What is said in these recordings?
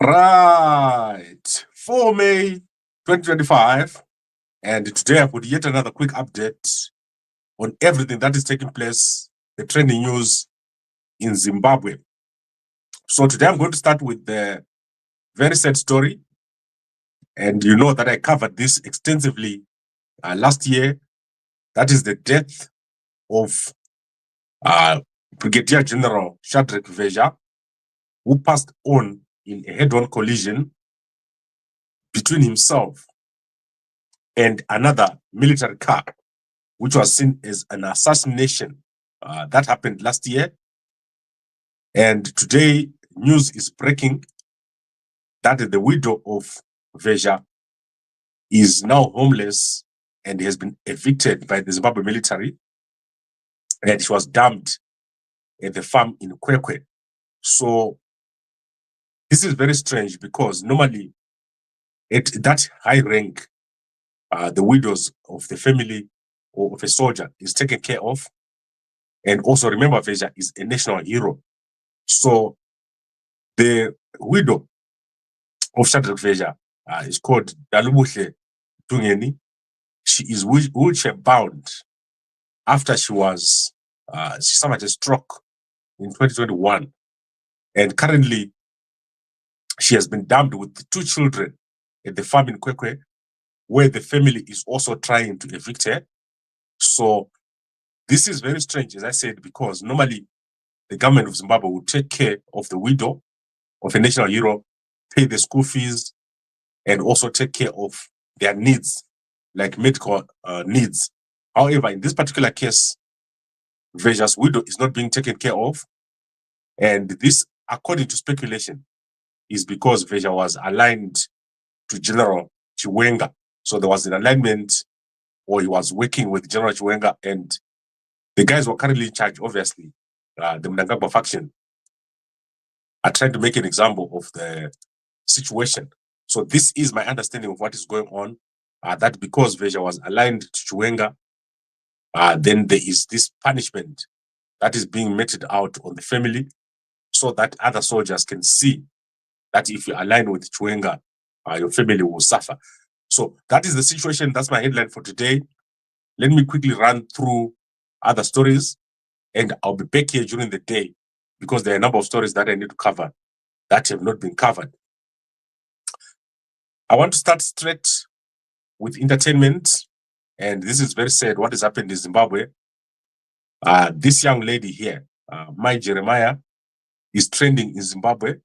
Right, 4 May 2025, and today I've got yet another quick update on everything that is taking place, the trending news in Zimbabwe. So today I'm going to start with the very sad story, and you know that I covered this extensively last year. That is the death of Brigadier General Shadreck Vezha, who passed on in a head-on collision between himself and another military car, which was seen as an assassination. That happened last year. And today, news is breaking that the widow of Vezha is now homeless and has been evicted by the Zimbabwe military. And she was dumped at the farm in Kwekwe. So this is very strange because normally at that high rank, the widows of the family or of a soldier is taken care of. And also remember, Vezha is a national hero. So the widow of Shadreck Vezha is called Dalubuhle Dungeni. She is wheelchair bound after she suffered a stroke in 2021. And currently, she has been dumped with 2 children at the farm in Kwekwe, where the family is also trying to evict her. So this is very strange, as I said, because normally the government of Zimbabwe would take care of the widow of a national hero, pay the school fees, and also take care of their needs, like medical needs. However, in this particular case, Vezha's widow is not being taken care of. And this, according to speculation, is because Vezha was aligned to General Chiwenga. So there was an alignment, or he was working with General Chiwenga, and the guys were currently in charge, obviously. The Mnangagwa faction are trying to make an example of the situation. So this is my understanding of what is going on, that because Vezha was aligned to Chiwenga, then there is this punishment that is being meted out on the family so that other soldiers can see that if you align with Chiwenga, your family will suffer. So that is the situation. That's my headline for today. Let me quickly run through other stories, and I'll be back here during the day because there are a number of stories that I need to cover that have not been covered. I want to start straight with entertainment, and this is very sad what has happened in Zimbabwe. This young lady here, Mai Jeremiah, is trending in Zimbabwe,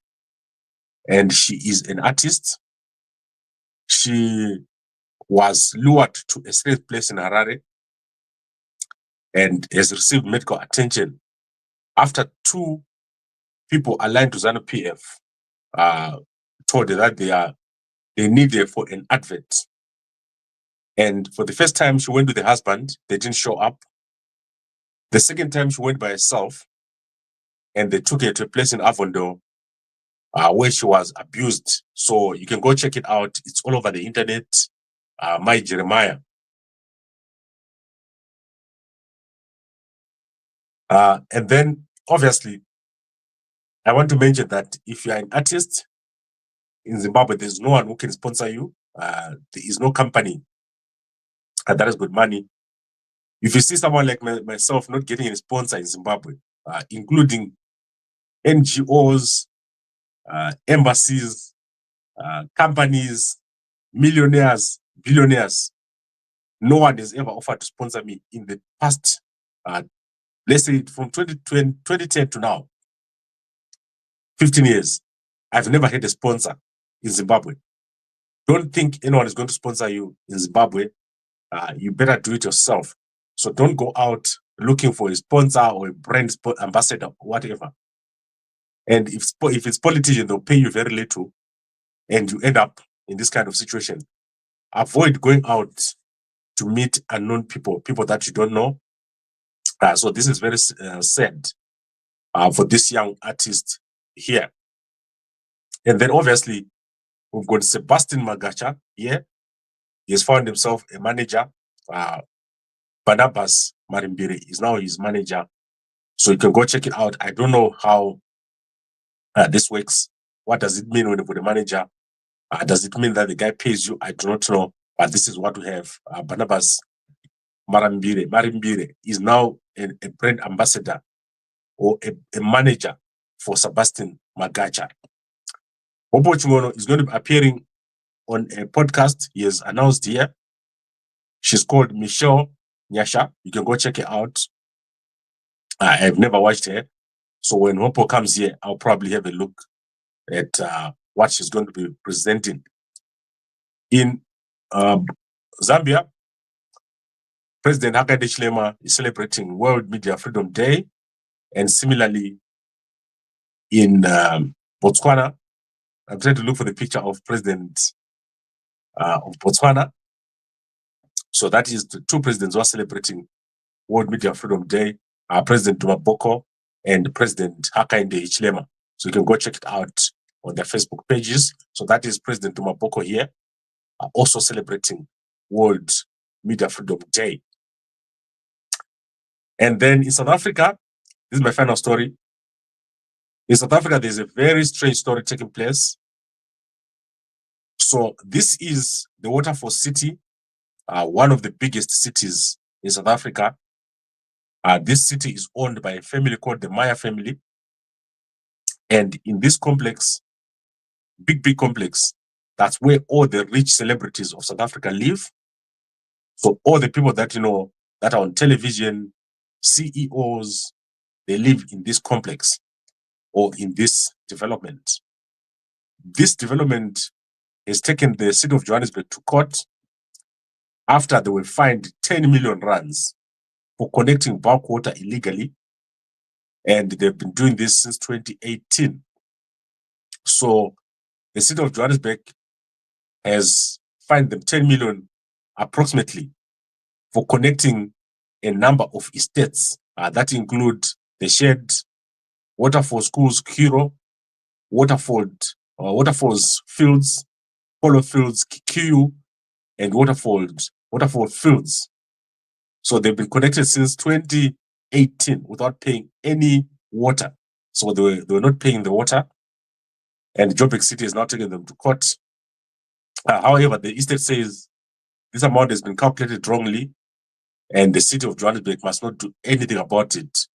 and she is an artist. She was lured to a safe place in Harare and has received medical attention after 2 people aligned to ZANU-PF told her that they need her for an advert. And for the first time, she went with the husband. They didn't show up. The second time, she went by herself, and they took her to a place in Avondo where she was abused. So you can go check it out. It's all over the internet. Mai Jeremiah. And then, obviously, I want to mention that if you are an artist in Zimbabwe, there's no one who can sponsor you. There is no company that has good money. If you see someone like myself not getting a sponsor in Zimbabwe, including NGOs, embassies, companies, millionaires, billionaires, no one has ever offered to sponsor me in the past, let's say from 2010 to now, 15 years. I've never had a sponsor in Zimbabwe. Don't think anyone is going to sponsor you in Zimbabwe. You better do it yourself. So don't go out looking for a sponsor or a brand ambassador, whatever. And if it's politician, they'll pay you very little, and you end up in this kind of situation. Avoid going out to meet unknown people that you don't know. So this is very sad for this young artist here. And then obviously, we've got Sebastian Magacha here. He has found himself a manager. Barnabas Marimbiri is now his manager. So you can go check it out. I don't know how this works. What does it mean when you put a manager? Does it mean that the guy pays you? I do not know, but this is what we have. Barnabas Marimbire is now a brand ambassador or a manager for Sebastian Magacha. Hopewell Chin'ono is going to be appearing on a podcast he has announced here. She's called Michelle Nyasha. You can go check her out. I've never watched her. So when Hopewell comes here, I'll probably have a look at what she's going to be presenting. In Zambia, President Hakainde Hichilema is celebrating World Media Freedom Day. And similarly, in Botswana, I'm trying to look for the picture of President of Botswana. So that is the two presidents who are celebrating World Media Freedom Day, President Duma Boko and President Hakainde Hichilema. So you can go check it out on their Facebook pages. So that is President Duma Boko here, also celebrating World Media Freedom Day. And then in South Africa, this is my final story. In South Africa, there's a very strange story taking place. So this is the Waterfall City, one of the biggest cities in South Africa. This city is owned by a family called the Meyer family. And in this complex, big complex, that's where all the rich celebrities of South Africa live. So all the people that you know that are on television, CEOs, they live in this complex or in this development. This development has taken the city of Johannesburg to court after they were fined 10 million rands for connecting bulk water illegally. And they've been doing this since 2018. So the city of Johannesburg has fined them 10 million approximately for connecting a number of estates that include the Shed, Waterfall Schools Curro, Waterfalls Fields, Polo Fields, Kikuyu, and Waterfall Fields. So they've been connected since 2018 without paying any water. So they were not paying the water, and Joburg City is now taking them to court. However, the estate says this amount has been calculated wrongly, and the city of Johannesburg must not do anything about it.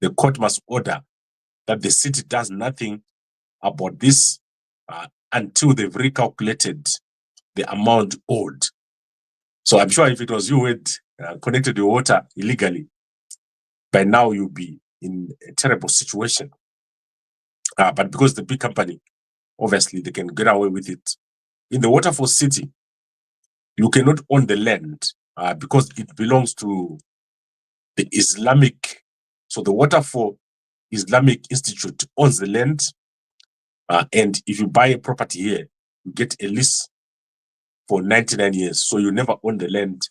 The court must order that the city does nothing about this until they've recalculated the amount owed. So I'm sure if it was you who had connected your water illegally, by now you'll be in a terrible situation. But because the big company, obviously they can get away with it. In the Waterfall City, you cannot own the land because it belongs to the Islamic. So the Waterfall Islamic Institute owns the land. And if you buy a property here, you get a lease for 99 years. So you never own the land.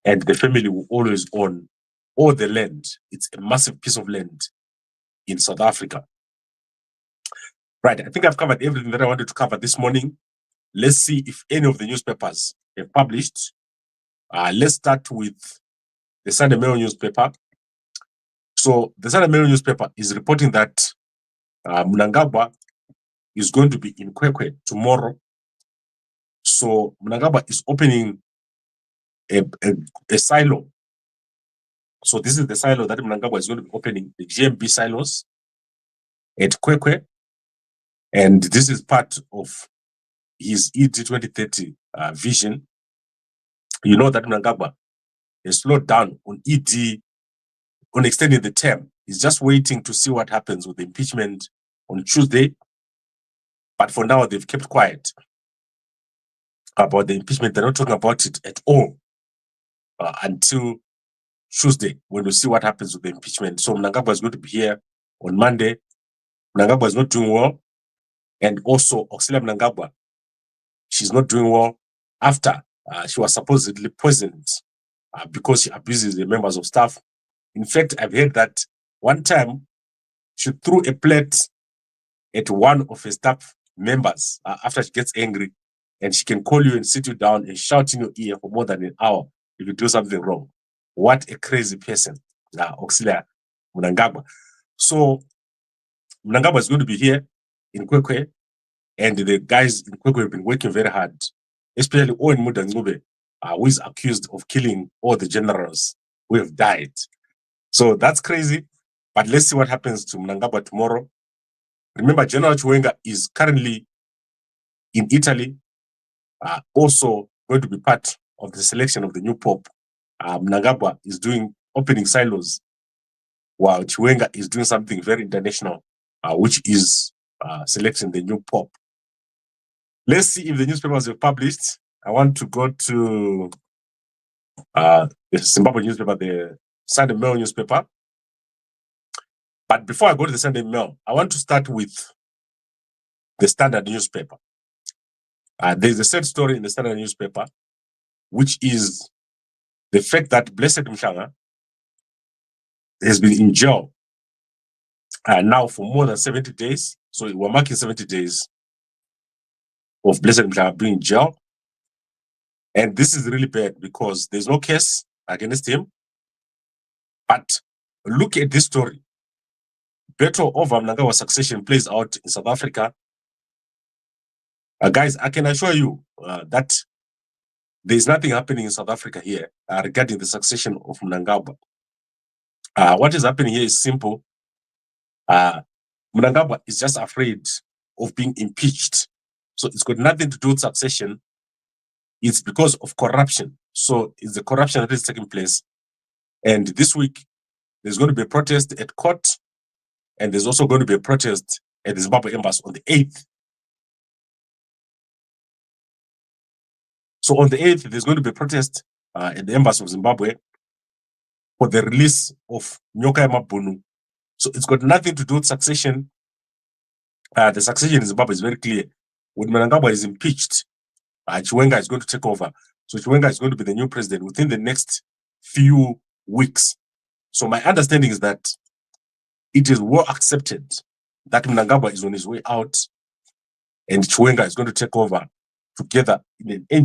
And the family will always own all the land. It's a massive piece of land in South Africa. Right, I think I've covered everything that I wanted to cover this morning. Let's see if any of the newspapers have published. Let's start with the Sunday Mail newspaper. So the Sunday Mail newspaper is reporting that Mnangagwa is going to be in Kwekwe tomorrow. So Mnangagwa is opening a silo. So this is the silo that Mnangagwa is going to be opening, the GMB silos at Kwekwe. And this is part of his ED 2030 vision. You know that Mnangagwa has slowed down on ED, on extending the term. He's just waiting to see what happens with the impeachment on Tuesday. But for now, they've kept quiet about the impeachment. They're not talking about it at all until Tuesday, when we see what happens with the impeachment. So Mnangagwa is going to be here on Monday. Mnangagwa is not doing well. And also, Auxilia Mnangagwa, she's not doing well after she was supposedly poisoned because she abuses the members of staff. In fact, I've heard that one time she threw a plate at one of her staff members after she gets angry, and she can call you and sit you down and shout in your ear for more than an hour if you do something wrong. What a crazy person, Auxilia Mnangagwa. So Mnangagwa is going to be here in Kwekwe And the guys in Kwekwe have been working very hard, especially Owen Mudangube, who is accused of killing all the generals who have died. So that's crazy. But let's see what happens to Mnangagwa tomorrow. Remember, General Chiwenga is currently in Italy, also going to be part of the selection of the new Pope. Mnangagwa is doing opening silos, while Chiwenga is doing something very international, which is selecting the new Pope. Let's see if the newspapers have published. I want to go to the Zimbabwe newspaper, the Sunday Mail newspaper. But before I go to the Sunday Mail, I want to start with the Standard newspaper. There's a sad story in the Standard newspaper, which is the fact that Blessed Mhlanga has been in jail now for more than 70 days. So we're marking 70 days of Blessed Mhlanga being in jail. And this is really bad because there's no case against him. But look at this story. Battle over Mnangagwa succession plays out in South Africa. Guys, I can assure you that there's nothing happening in South Africa here regarding the succession of Mnangagwa. What is happening here is simple. Mnangagwa is just afraid of being impeached. So it's got nothing to do with succession. It's because of corruption. So it's the corruption that is taking place. And this week, there's going to be a protest at court. And there's also going to be a protest at the Zimbabwe embassy on the 8th. So on the 8th, there's going to be a protest at the embassy of Zimbabwe for the release of Nyoka Mabunu. So it's got nothing to do with succession. The succession in Zimbabwe is very clear. When Mnangagwa is impeached, Chiwenga is going to take over. So Chiwenga is going to be the new president within the next few weeks. So my understanding is that it is well accepted that Mnangagwa is on his way out and Chiwenga is going to take over together in a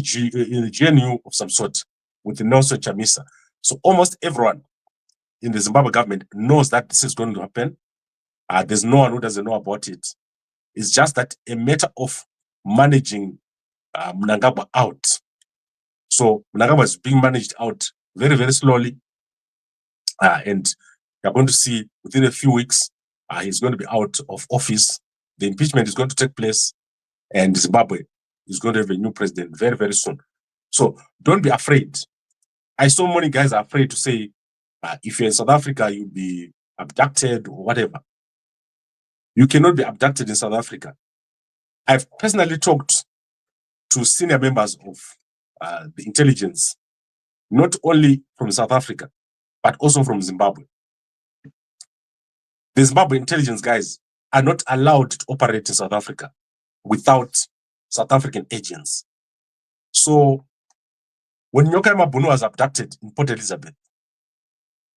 GNU of some sort with Nelson Chamisa. So almost everyone in the Zimbabwe government knows that this is going to happen. There's no one who doesn't know about it. It's just that a matter of managing Mnangagwa out. So Mnangagwa is being managed out very, very slowly. And you're going to see within a few weeks, he's going to be out of office. The impeachment is going to take place and Zimbabwe is going to have a new president very, very soon. So don't be afraid. I saw many guys are afraid to say, if you're in South Africa, you'll be abducted or whatever. You cannot be abducted in South Africa. I've personally talked to senior members of the intelligence, not only from South Africa, but also from Zimbabwe. The Zimbabwe intelligence guys are not allowed to operate in South Africa without South African agents. So when Nyoka Mabunu was abducted in Port Elizabeth,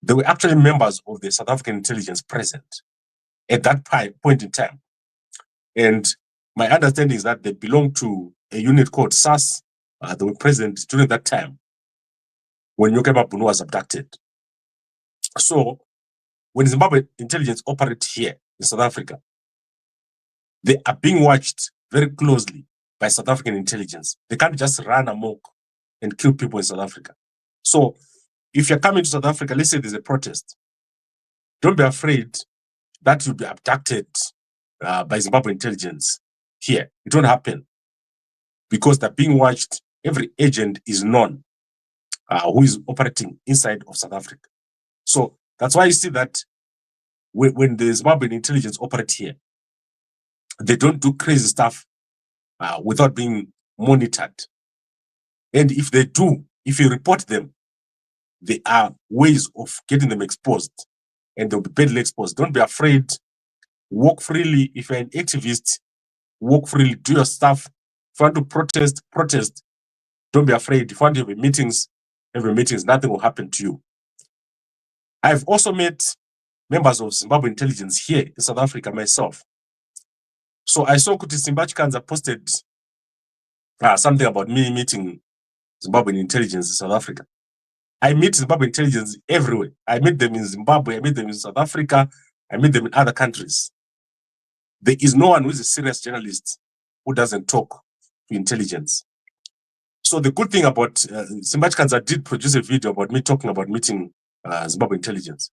there were actually members of the South African intelligence present at that point in time. And my understanding is that they belong to a unit called SAS. They were present during that time when Nyoka Mabunu was abducted. So when Zimbabwe intelligence operates here in South Africa, they are being watched very closely by South African intelligence. They can't just run amok and kill people in South Africa. So if you're coming to South Africa, let's say there's a protest, don't be afraid that you'll be abducted by Zimbabwe intelligence here. It won't happen because they're being watched. Every agent is known who is operating inside of South Africa. So that's why you see that when the Zimbabwean intelligence operate here, they don't do crazy stuff without being monitored. And if they do, if you report them, there are ways of getting them exposed and they'll be badly exposed. Don't be afraid. Walk freely. If you're an activist, walk freely. Do your stuff. If you want to protest, protest. Don't be afraid. If you want to have meetings, nothing will happen to you. I've also met members of Zimbabwe intelligence here in South Africa myself. So I saw Kuti Simbachkanza posted something about me meeting Zimbabwean intelligence in South Africa. I meet Zimbabwean intelligence everywhere. I meet them in Zimbabwe, I meet them in South Africa, I meet them in other countries. There is no one who is a serious journalist who doesn't talk to intelligence. So the good thing about Simbachikanza did produce a video about me talking about meeting Zimbabwe intelligence.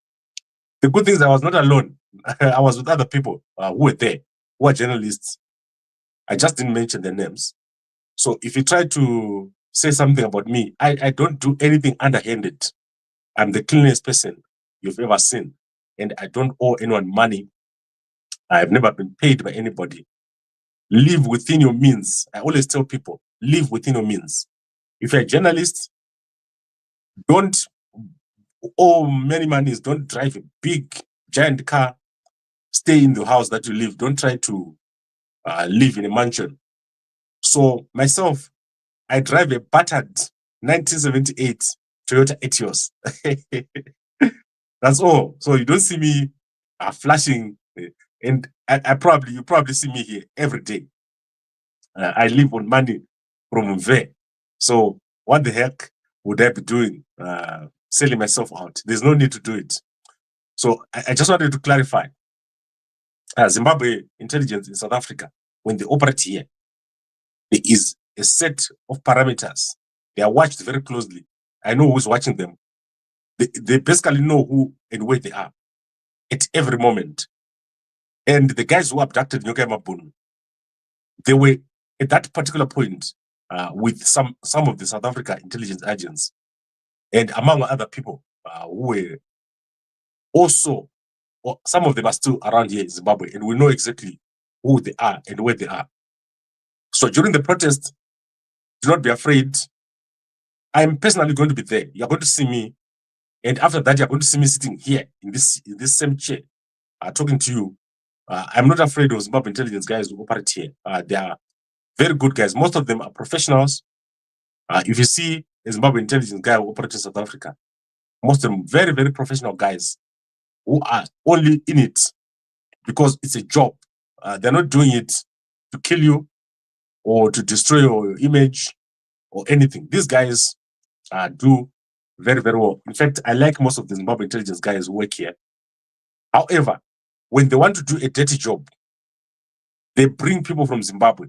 The good thing is I was not alone. I was with other people who were there, who are journalists. I just didn't mention their names. So if you try to say something about me, I don't do anything underhanded. I'm the cleanest person you've ever seen. And I don't owe anyone money. I've never been paid by anybody. Live within your means. I always tell people, live within your means. If you're a journalist, don't owe many monies. Don't drive a big, giant car. Stay in the house that you live. Don't try to live in a mansion. So myself, I drive a battered 1978 Toyota Etios. That's all. So you don't see me flashing, and you probably see me here every day. I live on money from Mve. So what the heck would I be doing? Selling myself out? There's no need to do it. So I just wanted to clarify. Zimbabwe intelligence in South Africa, when they operate here, there is a set of parameters. They are watched very closely. I know who's watching them. They basically know who and where they are at every moment. And the guys who abducted Nyoka Mabunu, they were at that particular point with some of the South Africa intelligence agents, and among other people who were also, some of them are still around here in Zimbabwe, and we know exactly who they are and where they are. So during the protest, do not be afraid. I'm personally going to be there. You're going to see me, and after that, you're going to see me sitting here in this same chair, talking to you. I'm not afraid of Zimbabwe intelligence guys who operate here. They are very good guys. Most of them are professionals. If you see a Zimbabwe intelligence guy who operates in South Africa, most of them very, very professional guys who are only in it because it's a job. They're not doing it to kill you or to destroy your image or anything. These guys do very, very well. In fact, I like most of the Zimbabwe intelligence guys who work here. However, when they want to do a dirty job, they bring people from Zimbabwe.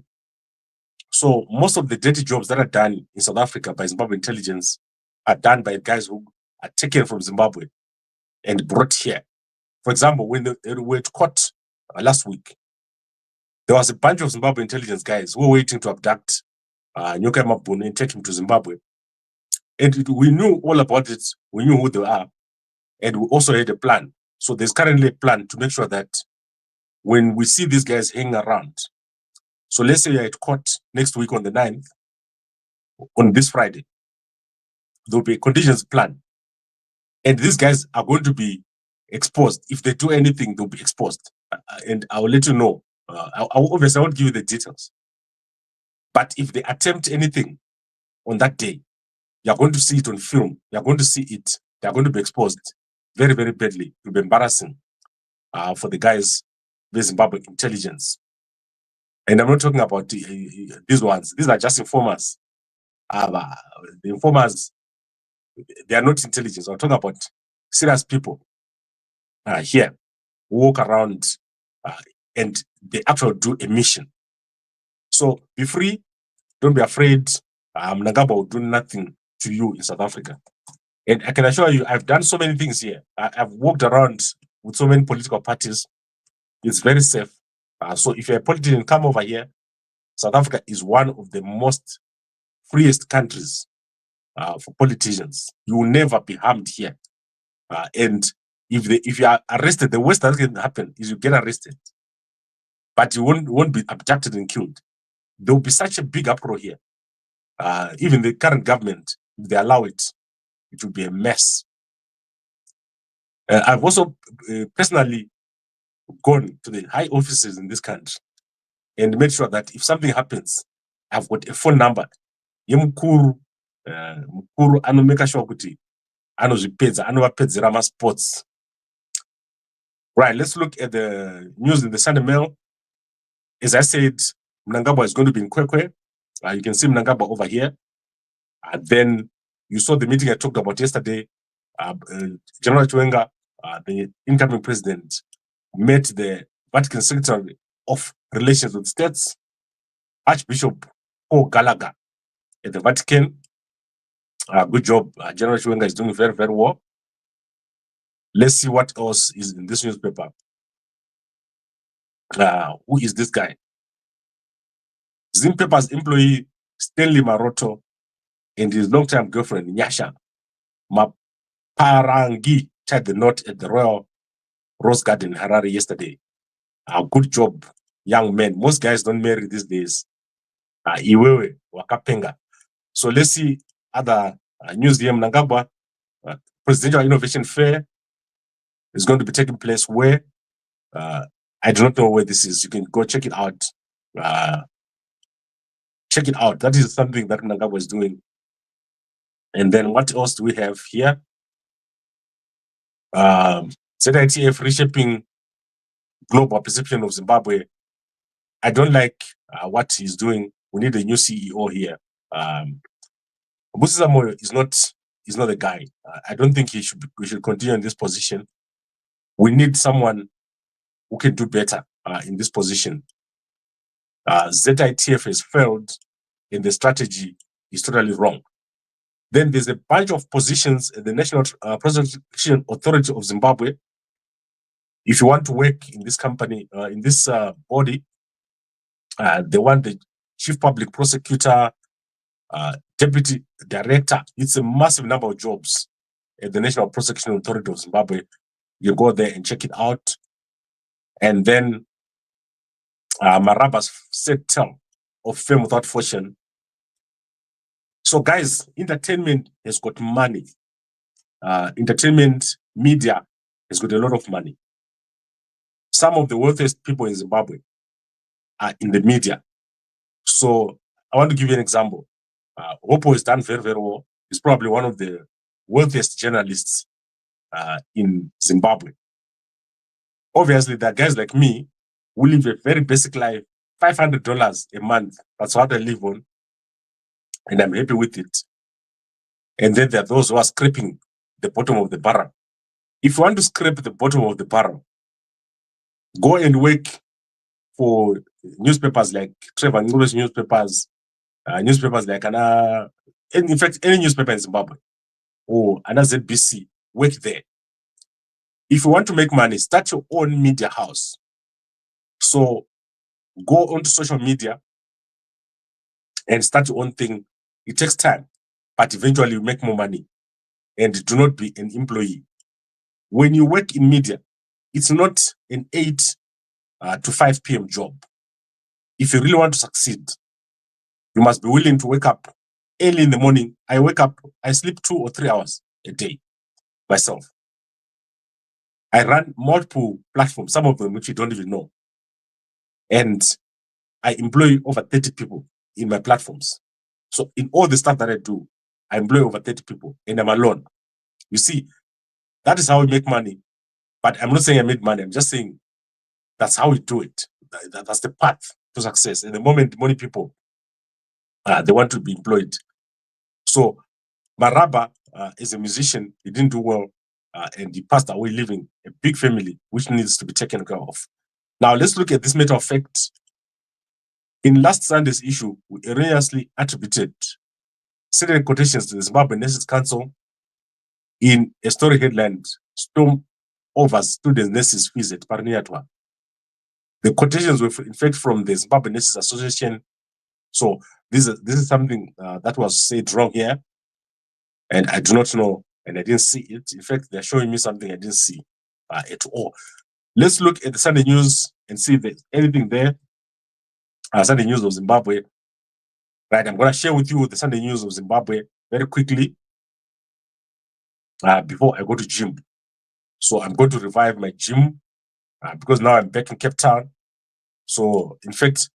So most of the dirty jobs that are done in South Africa by Zimbabwe intelligence are done by guys who are taken from Zimbabwe and brought here. For example, when they were caught last week, there was a bunch of Zimbabwe intelligence guys who were waiting to abduct Nyoka Mabunu and take him to Zimbabwe. And we knew all about it. We knew who they are. And we also had a plan. So there's currently a plan to make sure that when we see these guys hanging around, so let's say you're at court next week on the 9th, on this Friday, there'll be a conditions plan. And these guys are going to be exposed. If they do anything, they'll be exposed. And I'll let you know. Obviously, I won't give you the details. But if they attempt anything on that day, you're going to see it on film. You're going to see it. They're going to be exposed very, very badly. It will be embarrassing for the guys with Zimbabwe intelligence. And I'm not talking about these ones. These are just informers. The informers, they are not intelligence. I'm talking about serious people here who walk around and they actually do a mission. So be free. Don't be afraid. Mnangagwa will do nothing to you in South Africa. And I can assure you, I've done so many things here. I've walked around with so many political parties. It's very safe. So if you're a politician, come over here. South Africa is one of the most freest countries for politicians. You will never be harmed here. And if you are arrested, the worst that can happen is you get arrested. But you won't be abducted and killed. There will be such a big uproar here. Even the current government, if they allow it, it will be a mess. I've also personally gone to the high offices in this country and made sure that if something happens, I've got a phone number. Mukuru anomeka sure kuti anozvipedza anovapedzera masports. Right, let's look at the news in the Sunday Mail. As I said, Mnangagwa is going to be in Kwekwe. You can see Mnangagwa over here. Then you saw the meeting I talked about yesterday. General Chiwenga, the incoming president, met the Vatican Secretary of Relations with States. Archbishop Paul Gallagher at the Vatican. Good job. General Chiwenga is doing very, very well. Let's see what else is in this newspaper. Who is this guy? Zimbabwe's employee Stanley Maroto and his long-time girlfriend Nyasha Maparangi tied the knot at the Royal Rose Garden in Harare yesterday. Good job, young men. Most guys don't marry these days. Iwewe wakapenga. So let's see other news here. Mnangagwa Presidential Innovation Fair is going to be taking place where I do not know where this is. You can go check it out. Check it out. That is something that Mnangagwa is doing. And then what else do we have here? ZITF reshaping global perception of Zimbabwe. I don't like what he's doing. We need a new CEO here. Busizamo is not the guy. I don't think we should continue in this position. We need someone who can do better in this position. ZITF has failed and the strategy is totally wrong. Then there's a bunch of positions at the National Prosecution Authority of Zimbabwe. If you want to work in this company, in this body, they want the chief public prosecutor, deputy director. It's a massive number of jobs at the National Prosecution Authority of Zimbabwe. You go there and check it out. And then Maraba's set tell of fame without fortune. So guys, entertainment has got money. Entertainment media has got a lot of money. Some of the wealthiest people in Zimbabwe are in the media. So I want to give you an example. Hopewell has done very, very well. He's probably one of the wealthiest journalists in Zimbabwe. Obviously, there are guys like me who live a very basic life, $500 a month. That's what I live on. And I'm happy with it. And then there are those who are scraping the bottom of the barrel. If you want to scrape the bottom of the barrel, go and work for newspapers like Trevor Ngulu's newspapers, newspapers like in fact, any newspaper in Zimbabwe or another ZBC, work there. If you want to make money, start your own media house. So go onto social media and start your own thing. It takes time, but eventually you make more money. And do not be an employee. When you work in media, it's not an 8 to 5 p.m. job. If you really want to succeed, you must be willing to wake up early in the morning. I wake up, I sleep 2 or 3 hours a day myself. I run multiple platforms, some of them which you don't even know. And I employ over 30 people in my platforms. So in all the stuff that I do, I employ over 30 people and I'm alone. You see, that is how we make money. But I'm not saying I made money. I'm just saying that's how we do it. That's the path to success. And the moment many people, they want to be employed. So Maraba is a musician. He didn't do well. And he passed away leaving a big family, which needs to be taken care of. Now, let's look at this matter of fact. In last Sunday's issue, we erroneously attributed certain quotations to the Zimbabwe Nurses Council in a story headline, Storm Over Students' Nurses Fees at Pariniatwa. The quotations were, in fact, from the Zimbabwe Nurses Association. So this is something that was said wrong here. And I do not know, and I didn't see it. In fact, they're showing me something I didn't see at all. Let's look at the Sunday News and see if there's anything there. Sunday News of Zimbabwe. Right, I'm going to share with you the Sunday News of Zimbabwe very quickly before I go to gym. So I'm going to revive my gym because now I'm back in Cape Town. So, in fact,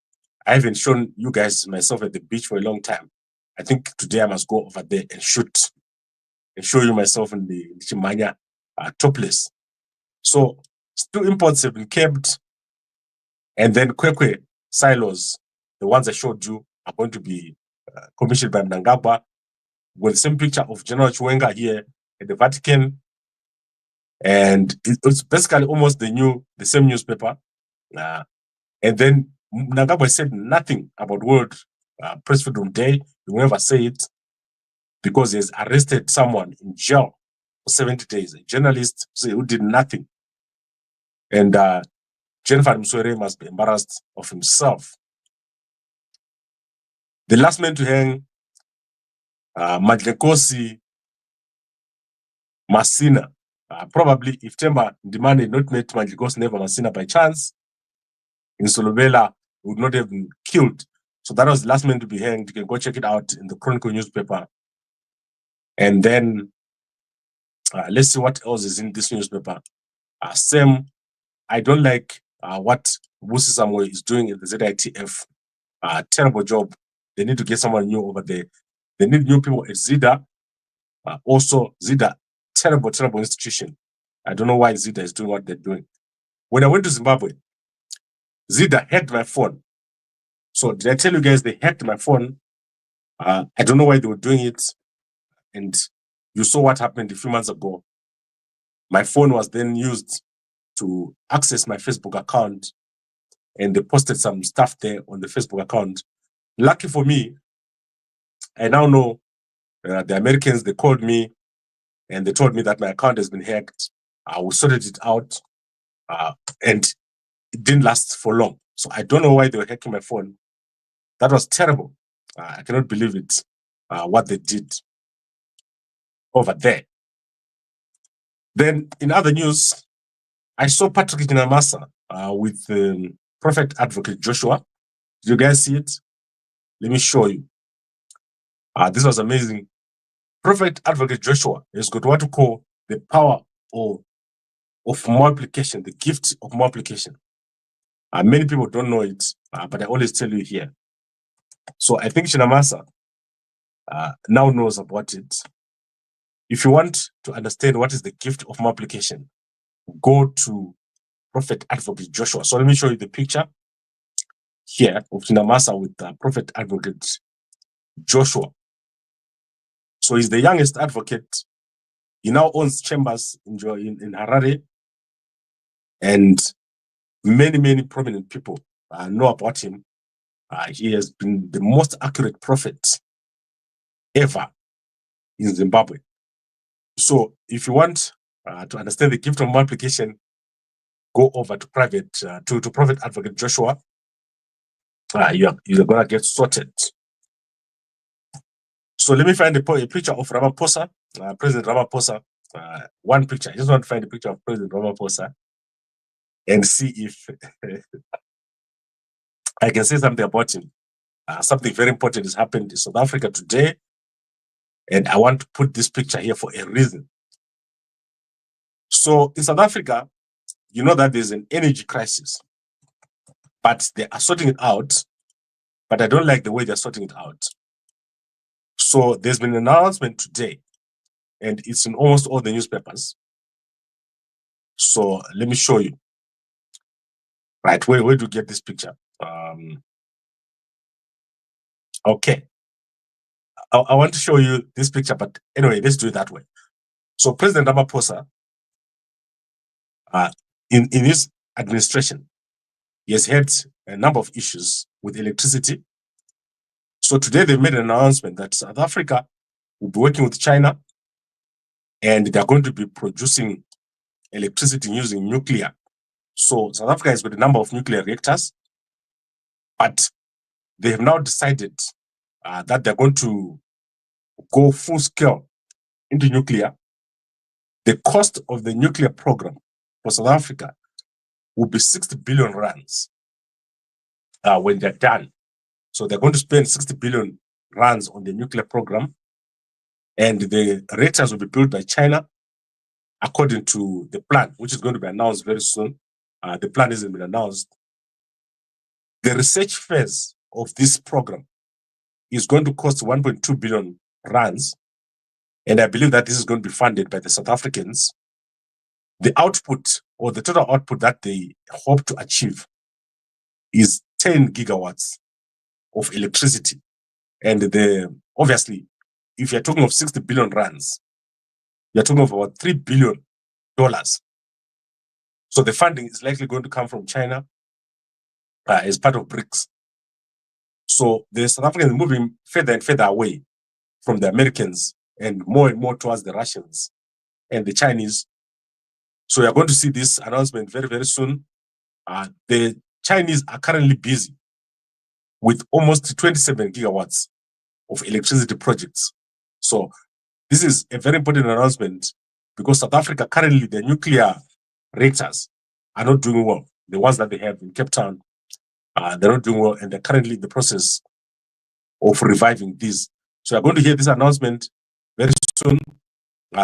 I haven't shown you guys myself at the beach for a long time. I think today I must go over there and shoot and show you myself in the Chimanya topless. So, two imports have been kept. And then Kwekwe silos, the ones I showed you, are going to be commissioned by Mnangagwa with the same picture of General Chiwenga here at the Vatican. And it's basically almost the same newspaper. And then Mnangagwa said nothing about World Press Freedom Day. He will never say it because he has arrested someone in jail for 70 days, a journalist who did nothing. And Jennifer Mswere must be embarrassed of himself. The last man to hang, Madlekosi Masina. Probably if Temba Ndimane had not met Madlekosi Neva Masina by chance, in Solobela would not have been killed. So that was the last man to be hanged. You can go check it out in the Chronicle newspaper. And then let's see what else is in this newspaper. Sam, I don't like what Busi Samuel is doing in the ZITF. Terrible job. They need to get someone new over there. They need new people at ZIDA. Also, ZIDA, terrible, terrible institution. I don't know why ZIDA is doing what they're doing. When I went to Zimbabwe, ZIDA hacked my phone. So did I tell you guys they hacked my phone? I don't know why they were doing it. And you saw what happened a few months ago. My phone was then used to access my Facebook account, and they posted some stuff there on the Facebook account. Lucky for me, I now know the Americans, they called me and they told me that my account has been hacked. We sorted it out and it didn't last for long. So I don't know why they were hacking my phone. That was terrible. I cannot believe it, what they did over there. Then in other news, I saw Patrick Nyamasa with Prophet Advocate Joshua. Did you guys see it? Let me show you. This was amazing. Prophet Advocate Joshua has got what to call the power of multiplication, the gift of multiplication. Many people don't know it, but I always tell you here. So I think Shinamasa now knows about it. If you want to understand what is the gift of multiplication, go to Prophet Advocate Joshua. So let me show you the picture here of Shinamasa with Prophet Advocate Joshua. So he's the youngest advocate. He now owns chambers in Harare, and many, many prominent people know about him. He has been the most accurate prophet ever in Zimbabwe. So if you want to understand the gift of multiplication, go over to Prophet Advocate Joshua. You're going to get sorted. So let me find a picture of Ramaphosa, President Ramaphosa. One picture. I just want to find a picture of President Ramaphosa and see if I can say something about him. Something very important has happened in South Africa today, and I want to put this picture here for a reason. So in South Africa, you know that there's an energy crisis, but they are sorting it out, but I don't like the way they're sorting it out. So there's been an announcement today, and it's in almost all the newspapers. So let me show you. Right, where do you get this picture? Okay. I want to show you this picture, but anyway, let's do it that way. So President Ramaphosa, in his administration, he has had a number of issues with electricity. So today they made an announcement that South Africa will be working with China, and they're going to be producing electricity using nuclear. So South Africa has got a number of nuclear reactors, but they have now decided that they're going to go full scale into nuclear. The cost of the nuclear program for South Africa will be 60 billion rands when they're done. So they're going to spend 60 billion rands on the nuclear program, and the reactors will be built by China according to the plan, which is going to be announced very soon. The plan hasn't been announced. The research phase of this program is going to cost 1.2 billion rands, and I believe that this is going to be funded by the South Africans. The output, or the total output that they hope to achieve, is 10 gigawatts of electricity. And obviously, if you're talking of 60 billion rands, you're talking of about $3 billion. So the funding is likely going to come from China, as part of BRICS. So the South Africans moving further and further away from the Americans and more towards the Russians and the Chinese. So you're going to see this announcement very, very soon. The Chinese are currently busy with almost 27 gigawatts of electricity projects. So this is a very important announcement because South Africa currently, the nuclear reactors are not doing well. The ones that they have in Cape Town, they're not doing well, and they're currently in the process of reviving these. So you're going to hear this announcement very soon.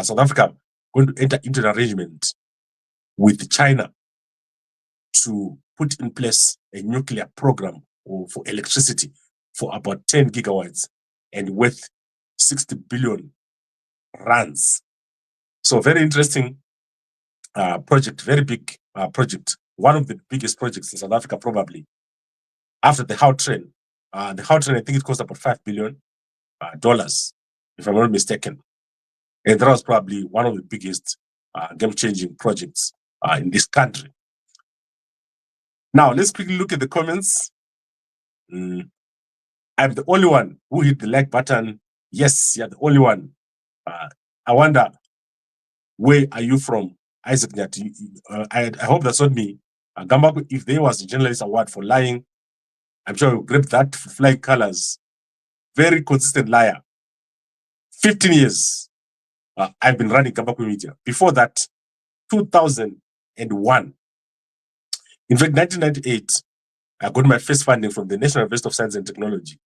South Africa going to enter into an arrangement with China to put in place a nuclear program for electricity for about 10 gigawatts and worth 60 billion rands. So very interesting project, very big project. One of the biggest projects in South Africa, probably after the Gautrain. The Gautrain, I think it cost about $5 billion, if I'm not mistaken. And that was probably one of the biggest game-changing projects in this country. Now, let's quickly look at the comments. I'm the only one who hit the like button. Yes, you're the only one. I wonder, where are you from, Isaac Nyati? I hope that's not me. Gamba, if there was a journalist award for lying, I'm sure you grabbed that for flying colors. Very consistent liar. 15 years I've been running Gamba Media. Before that, 2001. In fact, 1998, I got my first funding from the National University of Science and Technology.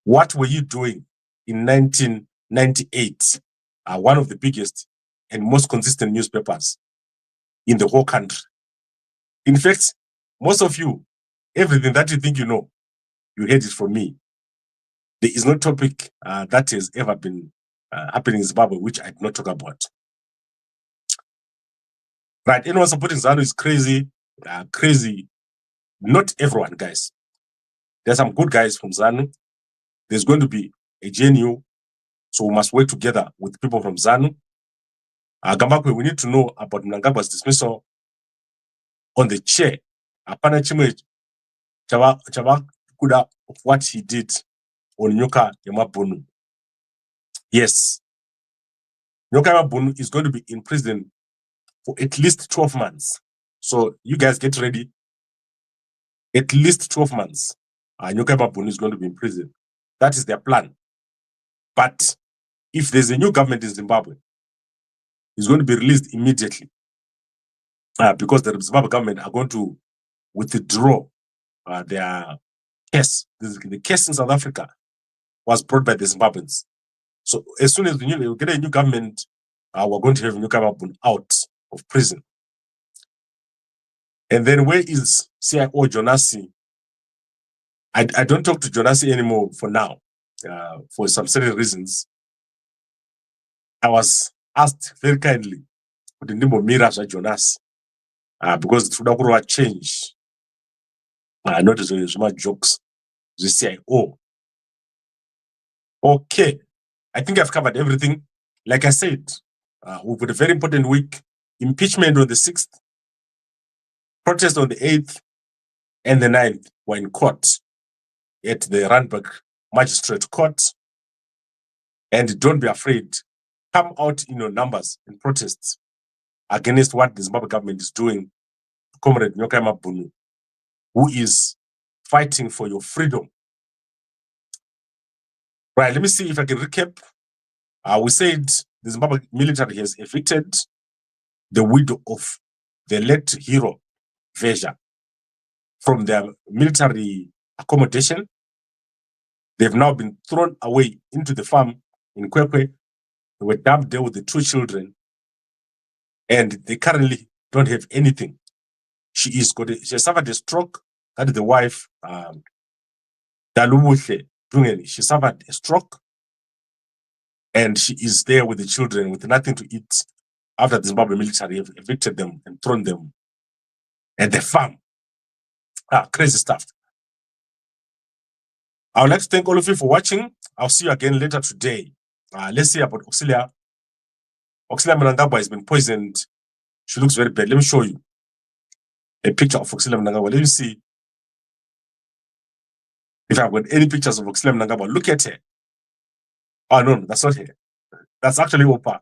What were you doing in 1998? One of the biggest and most consistent newspapers in the whole country. In fact, most of you, everything that you think you know, you heard it from me. There is no topic that has ever been happening in Zimbabwe which I did not talk about. Right, anyone supporting ZANU is crazy. Crazy. Not everyone, guys. There's some good guys from ZANU. There's going to be a GNU, so we must work together with people from ZANU. Gambakwe, we need to know about Mnangagwa's dismissal on the chair. Apana chimwe chava kuda of what he did on Nyoka Yamabunu. Yes. Nyoka Yamabunu is going to be in prison for at least 12 months. So you guys get ready. At least 12 months. Nyoka Yamabunu is going to be in prison. That is their plan. But if there's a new government in Zimbabwe, it's going to be released immediately. Because the Zimbabwe government are going to withdraw their case. The case in South Africa was brought by the Zimbabweans. So as soon as we get a new government, we're going to have Nyoka Yamabunu out of prison. And then where is CIO Jonasi? I don't talk to Jonasi anymore for now, for some certain reasons. I was asked very kindly the name of Mirasha Jonasi, because it would have changed. Not as much jokes. The CIO. Okay. I think I've covered everything. Like I said, we've got a very important week. Impeachment on the 6th, protest on the 8th, and the 9th were in court at the Randburg Magistrate Court. And don't be afraid. Come out in your numbers in protests against what the Zimbabwe government is doing. Comrade Nyoka Yamabunu, who is fighting for your freedom. Right, let me see if I can recap. We said the Zimbabwe military has evicted the widow of the late hero, Vezha, from their military accommodation. They've now been thrown away into the farm in Kwekwe. They were dumped there with the 2 children, and they currently don't have anything. She has suffered a stroke. That is the wife, Dalubuhle Dungeni. She suffered a stroke, and she is there with the children with nothing to eat after the Zimbabwe military have evicted them and thrown them at the farm. Crazy stuff. I would like to thank all of you for watching. I'll see you again later today. Let's see about Auxilia. Auxilia Mnangagwa has been poisoned. She looks very bad. Let me show you a picture of Auxilia Mnangagwa. Let me see If I've got any pictures of Oxley Mnangagwa, look at her. Oh, no, that's not her. That's actually Opa.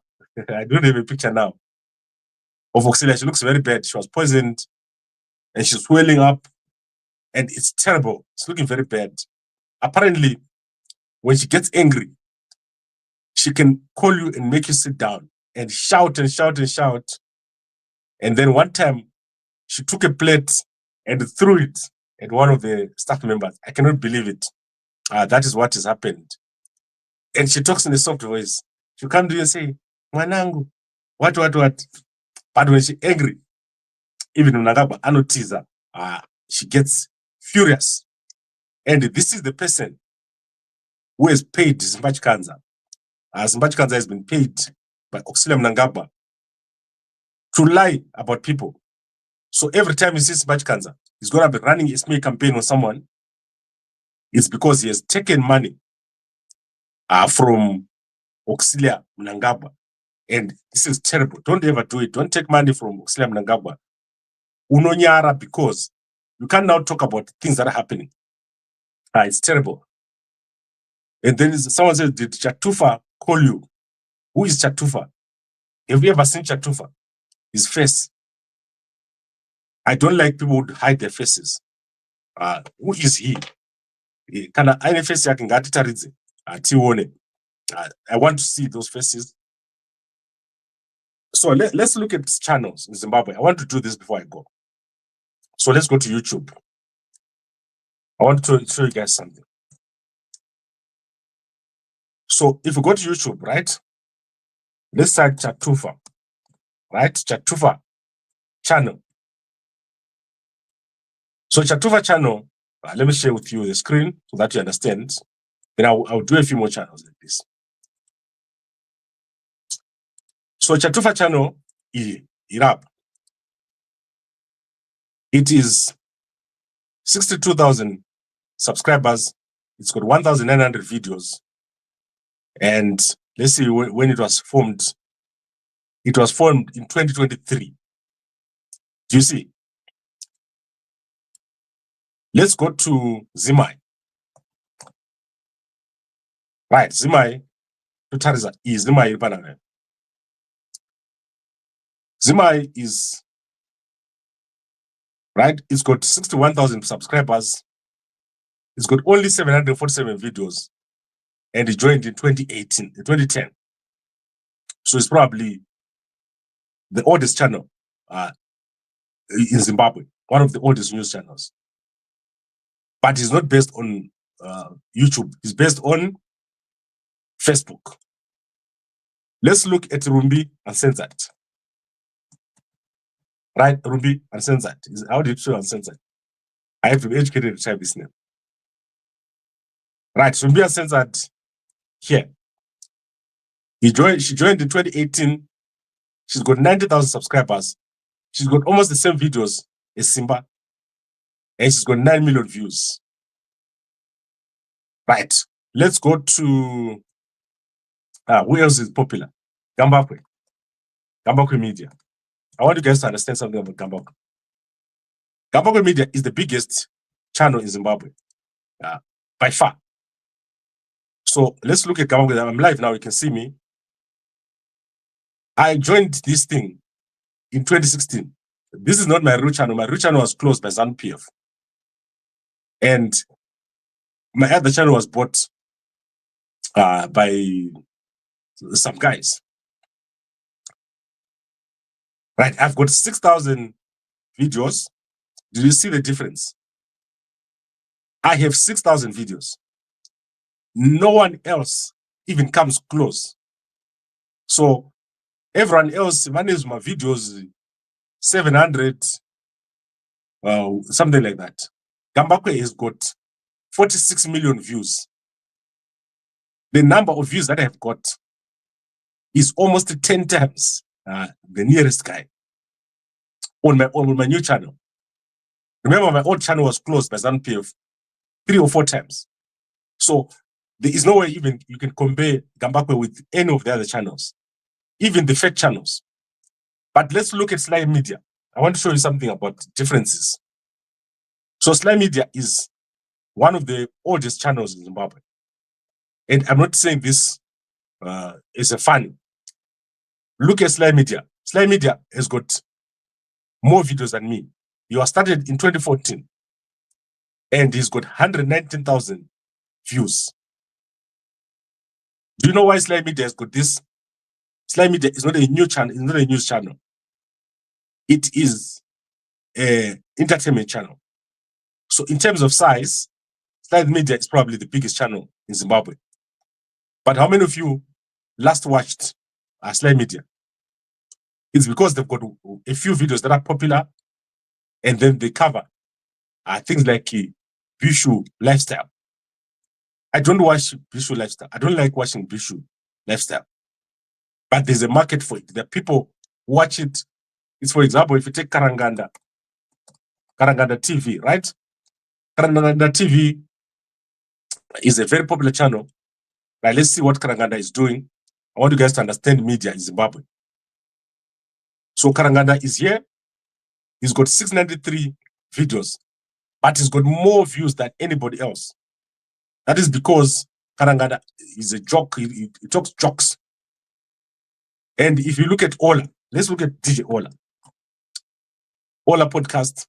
I don't have a picture now of Oxley. She looks very bad. She was poisoned and she's swelling up and it's terrible. It's looking very bad. Apparently, when she gets angry, she can call you and make you sit down and shout and shout and shout. And then one time, she took a plate and threw it at one of the staff members. I cannot believe it. That is what has happened. And she talks in a soft voice. She come to you and say, Mwanangu, what? But when she's angry, even Mnangagwa anotiza, she gets furious. And this is the person who has paid Zimbabwe Kanza. Zimbabwe Kanza has been paid by Oxley Mnangagwa to lie about people. So every time he sees Zimbabwe Kanza, he's going to be running a smear campaign on someone. It's because he has taken money from Oxley Mnangagwa. And this is terrible. Don't ever do it. Don't take money from Oxley Mnangagwa. Unonyara, because you can now talk about things that are happening. It's terrible. And then someone says, did Chatufa call you? Who is Chatufa? Have you ever seen Chatufa? His face. I don't like people who hide their faces. Who is he? Kana any face yake ngatitaridze tione. I want to see those faces. So let's look at channels in Zimbabwe. I want to do this before I go. So let's go to YouTube. I want to show you guys something. So if you go to YouTube, right? Let's type Chatufa, right? Chatufa channel. So Chatufa channel, let me share with you the screen so that you understand. Then I'll do a few more channels like this. So Chatufa channel irap. It is 62,000 subscribers. It's got 1,900 videos. And let's see when it was formed. It was formed in 2023. Do you see? Let's go to Zimai. Right, Zimai. Tutariza is Zimai Pananga. Zimai is right. It's got 61,000 subscribers. It's got only 747 videos, and it joined in 2010. So it's probably the oldest channel in Zimbabwe, one of the oldest news channels. But it's not based on YouTube. It's based on Facebook. Let's look at Rumbi Uncensored. Right, Rumbi Uncensored. How do you show Uncensored? I have to be educated to type this name. Right, Rumbi Uncensored here. She joined in 2018. She's got 90,000 subscribers. She's got almost the same videos as Simba. And she's got 9 million views. Right, let's go to who else is popular? Gambakwe. Gambakwe Media. I want you guys to understand something about Gambakwe. Gambakwe Media is the biggest channel in Zimbabwe, by far. So let's look at Gambakwe. I'm live now, you can see me. I joined this thing in 2016. This is not my real channel. My real channel was closed by ZANU-PF. And my other channel was bought by some guys. Right, I've got 6,000 videos. Do you see the difference? I have 6,000 videos. No one else even comes close. So everyone else manages my videos 700, something like that. Gambakwe has got 46 million views. The number of views that I have got is almost 10 times the nearest guy on my new channel. Remember, my old channel was closed by ZANU-PF 3 or 4 times. So there is no way even you can compare Gambakwe with any of the other channels, even the fake channels. But let's look at Sly Media. I want to show you something about differences. So Sly Media is one of the oldest channels in Zimbabwe. And I'm not saying this is a funny. Look at Sly Media. Sly Media has got more videos than me. You are started in 2014 and he's got 119,000 views. Do you know why Sly Media has got this? Sly Media is not a new channel, it's not a news channel. It is an entertainment channel. So in terms of size, Sly Media is probably the biggest channel in Zimbabwe. But how many of you last watched Sly Media? It's because they've got a few videos that are popular and then they cover things like Bishu lifestyle. I don't watch Bishu lifestyle. I don't like watching Bishu lifestyle. But there's a market for it. The people watch it. It's, for example, if you take Karanganda TV, right? Karanganda TV is a very popular channel. Now, let's see what Karanganda is doing. I want you guys to understand media in Zimbabwe. So Karanganda is here. He's got 693 videos, but he's got more views than anybody else. That is because Karanganda is a joke. He talks jokes. And if you look at Ola, let's look at DJ Ola. Ola podcast.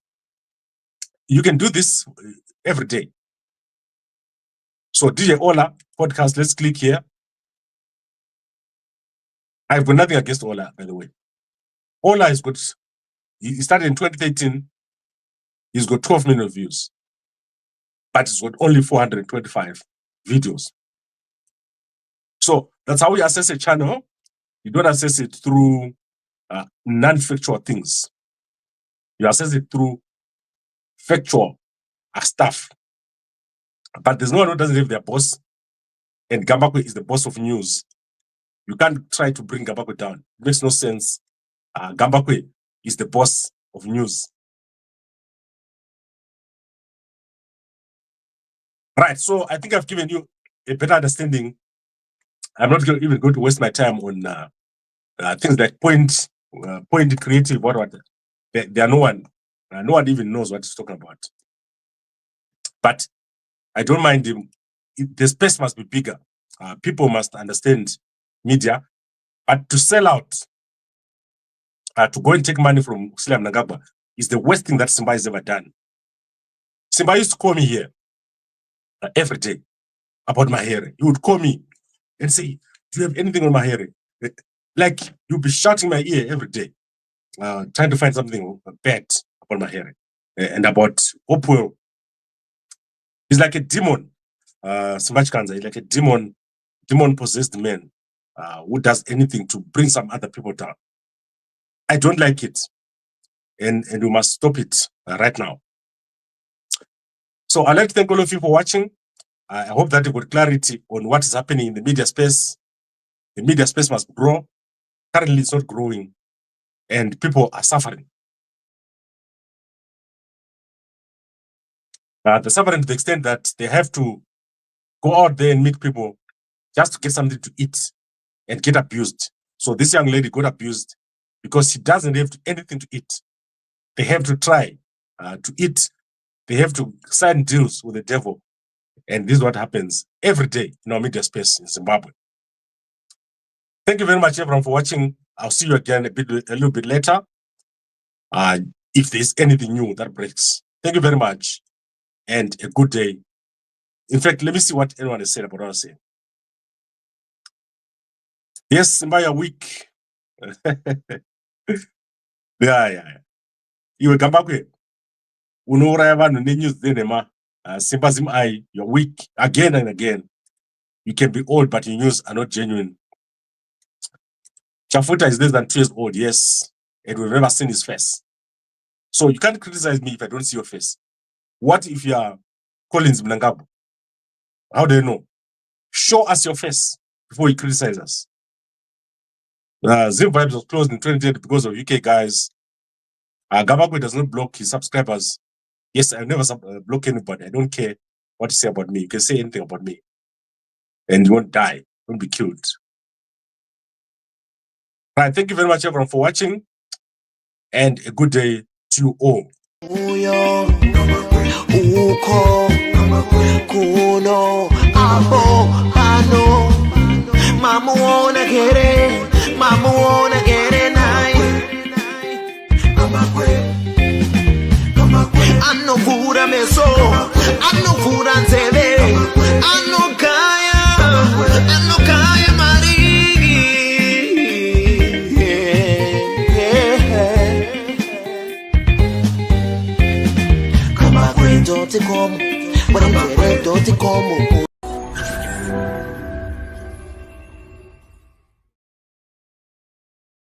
You can do this every day. So DJ Ola podcast, let's click here. I've got nothing against Ola, by the way. Ola is good. He started in 2013. He's got 12 million views. But he's got only 425 videos. So that's how we assess a channel. You don't assess it through non-factual things. You assess it through factual stuff. But there's no one who doesn't have their boss. And Gambakwe is the boss of news. You can't try to bring Gambakwe down. It makes no sense. Gambakwe is the boss of news. Right, so I think I've given you a better understanding. I'm not even going to waste my time on things like point creative, what. There are no one even knows what he's talking about. But I don't mind him. The space must be bigger. People must understand media. But to sell out, to go and take money from Mnangagwa is the worst thing that Simba has ever done. Simba used to call me here every day about my hair. He would call me and say, "Do you have anything on my hair?" Like, you'll be shouting my ear every day, trying to find something bad about my hair. And about Hopewell. He's like a demon. Simbachikanza is like a demon-possessed man who does anything to bring some other people down. I don't like it. And we must stop it right now. So I'd like to thank all of you for watching. I hope that you got clarity on what is happening in the media space. The media space must grow. Currently, it's not growing. And people are suffering. They're suffering to the extent that they have to go out there and meet people just to get something to eat and get abused. So this young lady got abused because she doesn't have anything to eat. They have to try to eat. They have to sign deals with the devil. And this is what happens every day in our media space in Zimbabwe. Thank you very much, everyone, for watching. I'll see you again a little bit later. If there's anything new that breaks. Thank you very much. And a good day. In fact, let me see what anyone has said about what I was saying. Yes, Zimbabwe week. Yeah. You come back here. News Simba Zim you're weak again and again. You can be old, but your news are not genuine. Chafuta is less than 2 years old, yes, and we've never seen his face. So you can't criticize me if I don't see your face. What if you are Collins Mnangagwa? How do you know? Show us your face before you criticize us. Zimbabwe was closed in 2010 because of UK guys. Gambakwe does not block his subscribers. Yes, I never block anybody. I don't care what you say about me. You can say anything about me. And you won't die. You won't be killed. Right, thank you very much, everyone, for watching. And a good day to you all. Uyo uko kuno abo ano mamuona gere nai anovura meso anovura nzeve anokaya marigi kama kwendo tikomo wanamjere doti komo